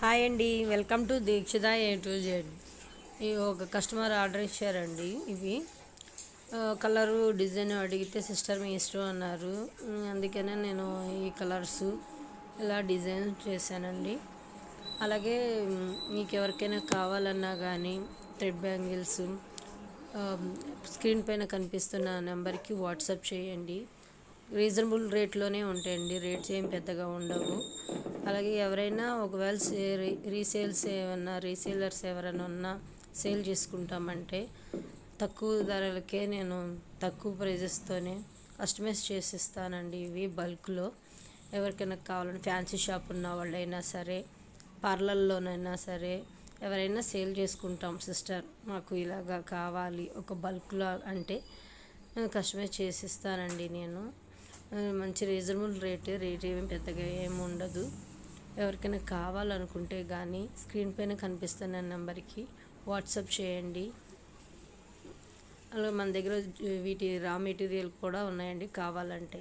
Hi అండి, welcome to Dikshita A to Z. ఒక customer order ఇచ్చారండి. ఇవి కలరు డిజైన్ అడిగితే సిస్టర్ మీ ఇష్టం అన్నారు. అందుకనే నేను ఈ కలర్స్ ఇలా డిజైన్ చేశానండి. అలాగే మీకు ఎవరికైనా కావాలన్నా కానీ థ్రెడ్ బ్యాంగిల్స్ స్క్రీన్ పైన కనిపిస్తున్న నెంబర్కి వాట్సాప్ చేయండి. రీజనబుల్ రేట్లోనే ఉంటాయండి, రేట్స్ ఏం పెద్దగా ఉండవు. అలాగే ఎవరైనా ఒకవేళ రీసేలర్స్ ఎవరైనా ఉన్నా సేల్ చేసుకుంటామంటే తక్కువ ధరలకే నేను తక్కువ ప్రైజెస్తోనే కస్టమైజ్ చేసిస్తానండి. ఇవి బల్క్లో ఎవరికైనా కావాలంటే ఫ్యాన్సీ షాప్ ఉన్న వాళ్ళైనా సరే, పార్లర్లోనైనా సరే ఎవరైనా సేల్ చేసుకుంటాం సిస్టర్ మాకు ఇలాగా కావాలి ఒక బల్క్లో అంటే కస్టమైజ్ చేసిస్తానండి. నేను మంచి రీజనబుల్ రేట్ ఏమి పెద్దగా ఏమి ఉండదు. ఎవరికైనా కావాలనుకుంటే కానీ స్క్రీన్ పైన కనిపిస్తున్న నెంబర్కి వాట్సాప్ చేయండి. అలాగే మన దగ్గర వీటి రా మెటీరియల్ కూడా ఉన్నాయండి కావాలంటే.